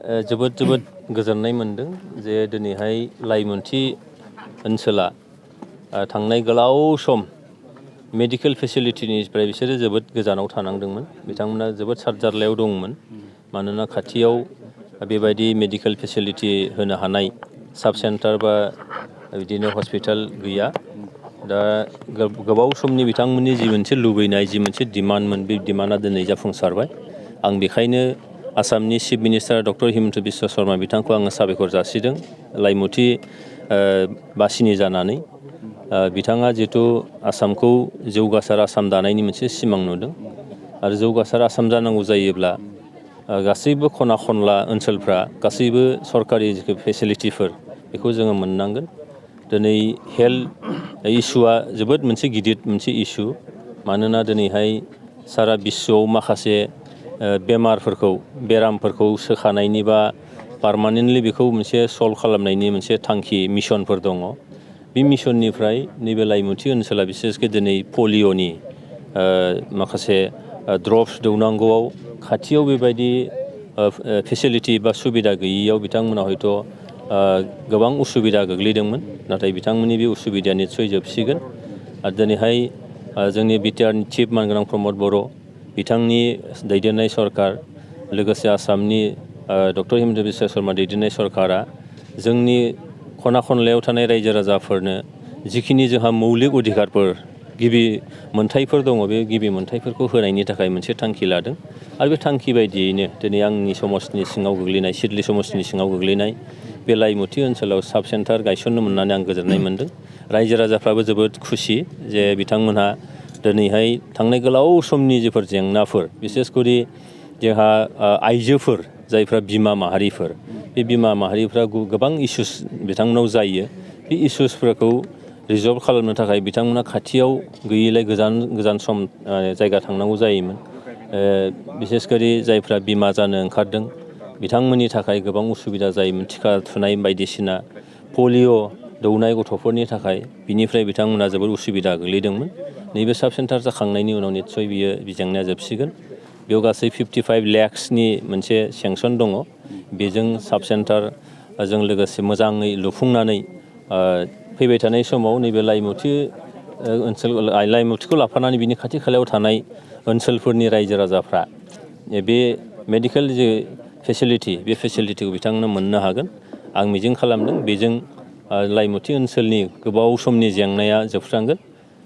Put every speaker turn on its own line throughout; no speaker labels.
जोबोद गोजोननाय मोनदों जे दिनैहाय लाइमोनथि ओनसोला थांनाय गोलाव सम मेडिकेल फेसिलिटिनिफ्राय बिसोरो जोबोद गोजानाव थानांदोंमोन। बिथांमोना जोबोद सातजारलायाव दंमोन। मानोना खाथियाव बेबायदि मेडिकेल फेसिलिटि होनो हानाय साब सेन्टार बा बिदिनो हस्पिटाल गैया। दा गोबाव समनि बिथांमोननि जि मोनसे लुबैनाय जि मोनसे डिमान्डमोन बे डिमान्डआ दिनै जाफुंसारबाय। आं बेखायनो आसामनि chief minister doctor Himanta Biswa Sharma बिथांखौ आङो साबायखर जासिदों लाइमुथि बासिनि जानानै। बिथाङा जिहेतु आसामखौ जौगासार आसाम दानायनि मोनसे सिमां नुदों आरो जौगासार आसाम जानांगौ जायोब्ला गासैबो खना खनला ओनसोलफ्रा गासैबो सरकारि फेसिलिटिफोर बेखौ जोङो मोननांगोन। दिनै हेल्थ इस्युआ जोबोद मोनसे गिदिर मोनसे इस्यु। मानोना दिनैहाय सारा बिश्वआव माखासे बेरामफोरखौ सोखानायनि बा पारमानेन्टलि बेखौ मोनसे सल्भ खालामनायनि मोनसे थांखि मिशनफोर दङ। बे मिशननिफ्राय नैबे लाइमुथि ओनसोला बिसेसके दिनै पलिअनि माखासे ड्रप्स दौनांगौआव खाथियाव बेबायदि फेसिलिटि बा सुबिदा गैयियाव बिथांमोना हयथ' गोबां उसुबिदा गोग्लैदोंमोन। नाथाय बिथांमोननि बे उसुबिदाया निस्सय जोबसिगोन। आरो दिनैहाय जोंनि बिटिआरनि चिफ मानगोनां प्रमद बर' बिथांनि दैदेननाय सरकार लोगोसे आसामनि डक्टर हिमन्त बिश्व शर्मा दैदेननाय सरकारा जोंनि खना खनलायाव थानाय रायजो राजाफोरनो जिखिनि जोंहा मौलिक अधिकारफोर गिबि मोनथायफोर दङ बे गिबि मोनथायफोरखौ होनायनि थाखाय मोनसे थांखि लादों। आरो बे थांखि बायदियैनो दिनै आंनि समाजनि सिङाव गोग्लैनाय सिडली समाजनि सिङाव गोग्लैनाय बे लाइमुथि ओनसोलाव साब सेन्टार गायसननो मोननानै आं गोजोननाय मोनदों। रायजो राजाफ्राबो जोबोद खुसि जे बिथांमोनहा दिनैहाय थांनाय गोलाव समनि जिफोर जेंनाफोर बिसेसकरि जोंहा आइजोफोर जायफ्रा बिमा माहारिफोर बे बिमा माहारिफ्रा गोबां इसुस बिथांमोनाव जायो। बे इसुसफोरखौ रिजल्भ खालामनो थाखाय बिथांमोना खाथियाव गैयैलाय गोजान सम जायगा थांनांगौ जायोमोन। बिसेसकरि जायफ्रा बिमा जानो ओंखारदों बिथांमोननि थाखाय गोबां उसुबिदा जायोमोन। टिका थुनाय बायदिसिना पलिअ दौनाय गथ'फोरनि थाखाय बिनिफ्राय बिथांमोना जोबोद उसुबिदा गोग्लैदोंमोन। नैबे साब सेन्टार जाखांनायनि उनाव निस्सय बियो जेंनाया जोबसिगोन। बेयाव गासै 55 लाखसनि मोनसे सेंसन दङ। बेजों साब सेन्टारजों लोगोसे मोजाङै लुफुंनानै फैबाय थानाय समाव नैबे लाइमुथिखौ लाफानानै बिनि खाथि खालायाव थानाय ओनसोलफोरनि रायजो राजाफ्रा बे मेडिकेल जे फेसिलिटि बे फेसिलिटिखौ बिथांमोना मोननो हागोन। आं मिजिं खालामदों बेजों लाइमुथि ओनसोलनि गोबाव समनि जेंनाया जोबस्रांगोन।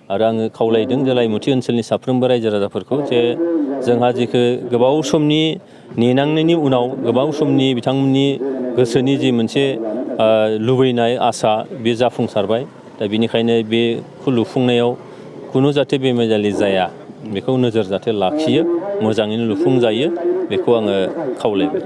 आरो आङो खावलायदों जे लाइमुथि ओनसोलनि साफ्रोमबो रायजो राजाफोरखौ जे जोंहा जेखौ गोबाव समनि नेनांनायनि उनाव गोबाव समनि बिथांमोननि गोसोनि जि मोनसे लुबैनाय आसा बे जाफुंसारबाय। दा बेनिखायनो बेखौ लुफुंनायाव खुनु जाहाथे बेमेजालि जाया बेखौ नोजोर जाहाथे लाखियो मोजाङैनो लुफुंजायो बेखौ आङो खावलायबाय।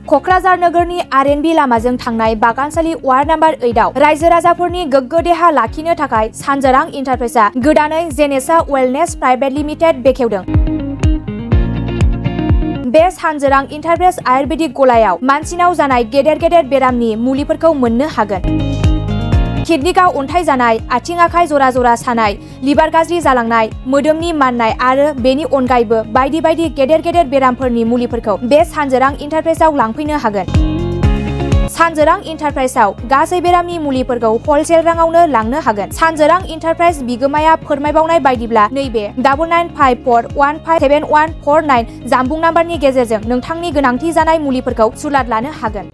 क'क्राझार नोगोरनि आरएनबि लामाजों थांनाय बागानसालि वार्ड नाम्बार 8आव रायजो राजाफोरनि गोग्गो देहा लाखिनो थाखाय सानजोरां इन्टारप्राइजआ गोदानै जेनेसा वेलनेस प्राइभेट लिमिटेड बेखेवदों। बे सानजोरां इन्टारप्राइज आयुर्वेदिक गलायाव मानसिनाव जानाय गेदेर बेरामनि मुलिफोरखौ मोननो हागोन। किडनिकआव अन्थाइ जानाय, आथिं आखाइ जरा सानाय, लिभार गाज्रि जालांनाय, मोदोमनि माननाय आरो बेनि अनगायैबो बायदि गेदेर बेरामफोरनि मुलिफोरखौ बे सानजोरां इन्टारप्राइजआव लांफैनो हागोन। सानजोरां इन्टारप्राइजआव गासै बेरामनि मुलिफोरखौ हलसेल राङावनो लांनो हागोन। सानजोरां इन्टारप्राइज बिगोमाया फोरमायबावनाय बायदिब्ला नैबे 9954157149 जानबुं नाम्बारनि गेजेरजों नोंथांनि गोनांथि जानाय मुलिफोरखौ सुलाद लानो हागोन।